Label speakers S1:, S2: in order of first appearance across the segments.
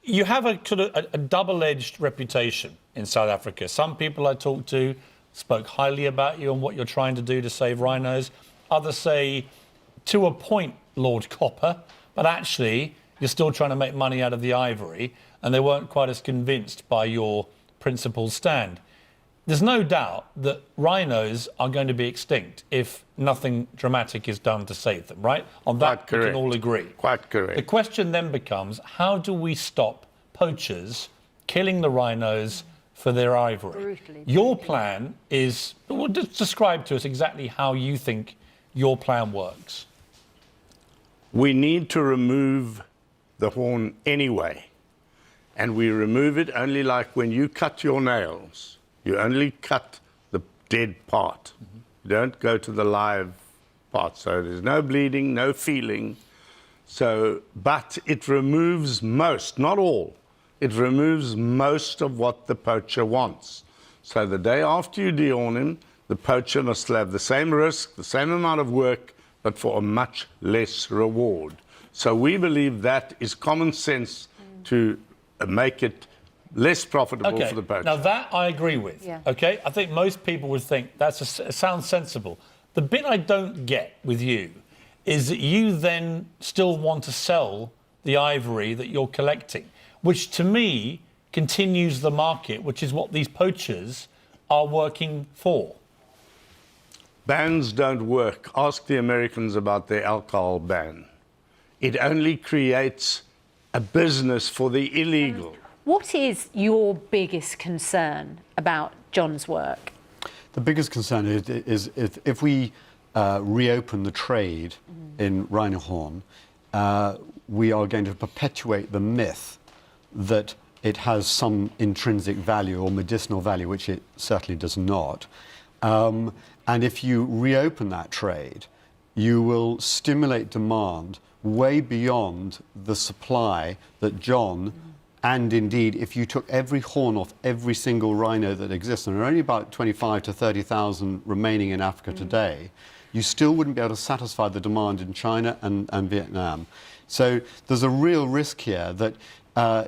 S1: You have a sort of a double-edged reputation in South Africa. Some people I talked to spoke highly about you and what you're trying to do to save rhinos. Others say, to a point, Lord Copper, but actually you're still trying to make money out of the ivory, and they weren't quite as convinced by your principled stand. There's no doubt that rhinos are going to be extinct if nothing dramatic is done to save them, right? On that, we can all agree.
S2: Quite correct.
S1: The question then becomes, how do we stop poachers killing the rhinos for their ivory? Your plan is, well, just describe to us exactly how you think your plan works.
S2: We need to remove the horn anyway. And we remove it only like when you cut your nails. You only cut the dead part. You don't go to the live part. So there's no bleeding, no feeling. So, but it removes most, not all. It removes most of what the poacher wants. So the day after you dehorn him, the poacher must have the same risk, the same amount of work, but for a much less reward. So we believe that is common sense to make it less profitable for the poacher.
S1: Now that I agree with. Yeah. Okay, I think most people would think that sounds sensible. The bit I don't get with you is that you then still want to sell the ivory that you're collecting, which to me continues the market, which is what these poachers are working for.
S2: Bans don't work. Ask the Americans about their alcohol ban. It only creates a business for the illegal.
S3: What is your biggest concern about John's work?
S4: The biggest concern is if we reopen the trade in rhino horn, we are going to perpetuate the myth that it has some intrinsic value or medicinal value, which it certainly does not. And if you reopen that trade, you will stimulate demand way beyond the supply that John, and indeed, if you took every horn off every single rhino that exists, and there are only about 25 to 30,000 remaining in Africa today, you still wouldn't be able to satisfy the demand in China and Vietnam. So there's a real risk here that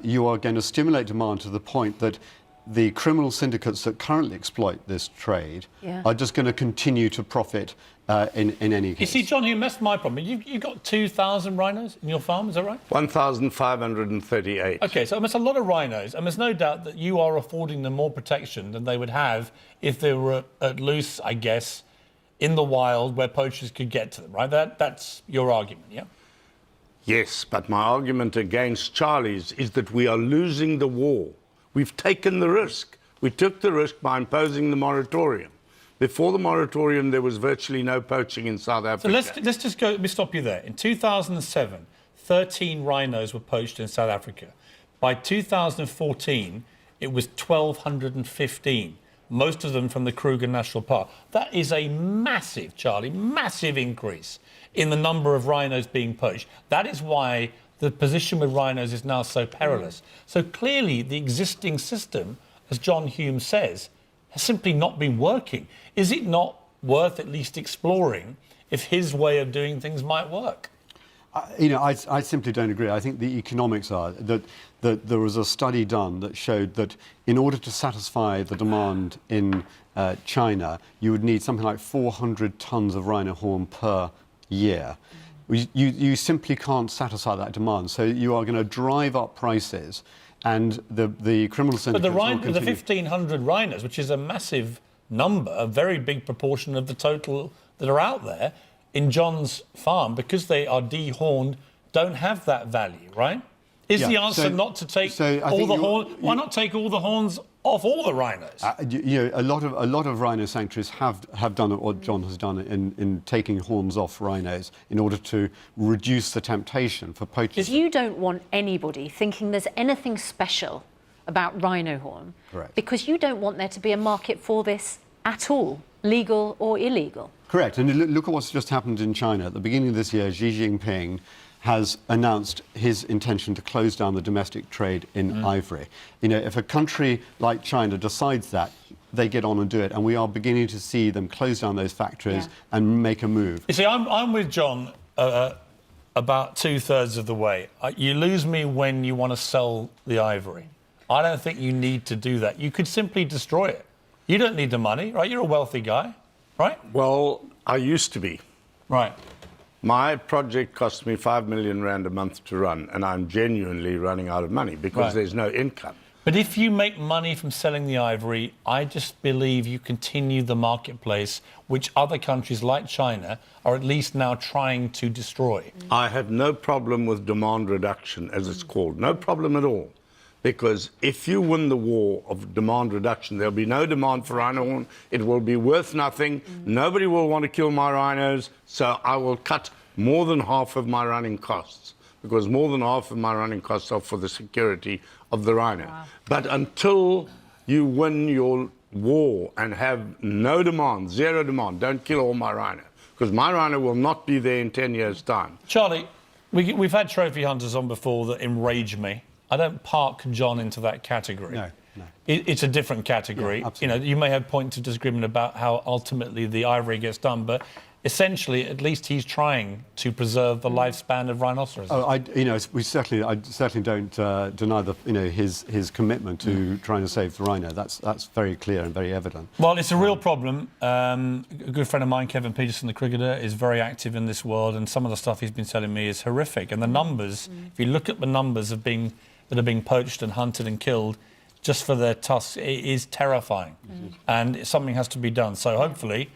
S4: you are going to stimulate demand to the point that the criminal syndicates that currently exploit this trade are just going to continue to profit in any case.
S1: You see, John Hume, that's my problem. You've got 2,000 rhinos in your farm, is that right?
S2: 1,538.
S1: OK, so that's a lot of rhinos, and there's no doubt that you are affording them more protection than they would have if they were at loose, I guess, in the wild where poachers could get to them, right? That's your argument, yeah?
S2: Yes, but my argument against Charlie's is that we are losing the war. We've taken the risk. We took the risk by imposing the moratorium. Before the moratorium, there was virtually no poaching in South Africa.
S1: So let's just go, let me stop you there. In 2007, 13 rhinos were poached in South Africa. By 2014, it was 1,215, most of them from the Kruger National Park. That is a massive, Charlie, massive increase in the number of rhinos being poached. That is why the position with rhinos is now so perilous. So clearly the existing system, as John Hume says, has simply not been working. Is it not worth at least exploring if his way of doing things might work?
S4: I simply don't agree. I think the economics are that there was a study done that showed that in order to satisfy the demand in China, you would need something like 400 tons of rhino horn per year. You simply can't satisfy that demand, so you are going to drive up prices, and the criminal syndicates will continue.
S1: But the 1,500 rhinos, which is a massive number, a very big proportion of the total that are out there, in John's farm, because they are dehorned, don't have that value, right? Is the answer not to take all the horns? Why not take all the horns off all the rhinos?
S4: A lot of rhino sanctuaries have done what John has done in taking horns off rhinos in order to reduce the temptation for poachers.
S3: You don't want anybody thinking there's anything special about rhino horn.
S4: Correct.
S3: Because you don't want there to be a market for this at all, legal or illegal.
S4: Correct. And look at what's just happened in China. At the beginning of this year, Xi Jinping has announced his intention to close down the domestic trade in ivory. If a country like China decides that, they get on and do it, and we are beginning to see them close down those factories and make a move.
S1: You see, I'm with John about 2/3 of the way. You lose me when you want to sell the ivory. I don't think you need to do that. You could simply destroy it. You don't need the money, right? You're a wealthy guy, right?
S2: Well, I used to be.
S1: Right.
S2: My project cost me 5 million rand a month to run, and I'm genuinely running out of money because
S1: Right.
S2: there's no income.
S1: But if you make money from selling the ivory, I just believe you continue the marketplace, which other countries like China are at least now trying to destroy.
S2: I have no problem with demand reduction, as it's called. No problem at all. Because if you win the war of demand reduction, there'll be no demand for rhino horn. It will be worth nothing. Nobody will want to kill my rhinos. So I will cut more than half of my running costs, because more than half of my running costs are for the security of the rhino.
S3: Wow.
S2: But until you win your war and have no demand, zero demand, don't kill all my rhino, because my rhino will not be there in 10 years' time.
S1: Charlie, we've had trophy hunters on before that enrage me. I don't park John into that category.
S4: No.
S1: It's a different category.
S4: Yeah, absolutely.
S1: You may have points of disagreement about how ultimately the ivory gets done, but essentially, at least he's trying to preserve the lifespan of rhinoceros.
S4: Oh, I certainly don't deny his commitment to trying to save the rhino. That's very clear and very evident.
S1: Well, it's a real problem. A good friend of mine, Kevin Peterson, the cricketer, is very active in this world, and some of the stuff he's been telling me is horrific. And the numbers, if you look at the numbers that are being poached and hunted and killed just for their tusks, it is terrifying. And something has to be done. So hopefully,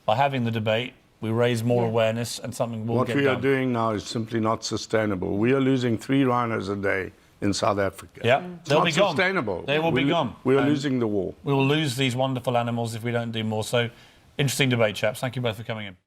S1: by having the debate, we raise more awareness and something will
S2: What
S1: get
S2: we
S1: done.
S2: are doing now is simply not sustainable. We are losing 3 rhinos a day in South Africa.
S1: Yeah,
S2: It's
S1: they'll
S2: not
S1: be gone.
S2: sustainable.
S1: They will be gone.
S2: We are
S1: And
S2: losing the war.
S1: We will lose these wonderful animals if we don't do more. So, interesting debate, chaps. Thank you both for coming in.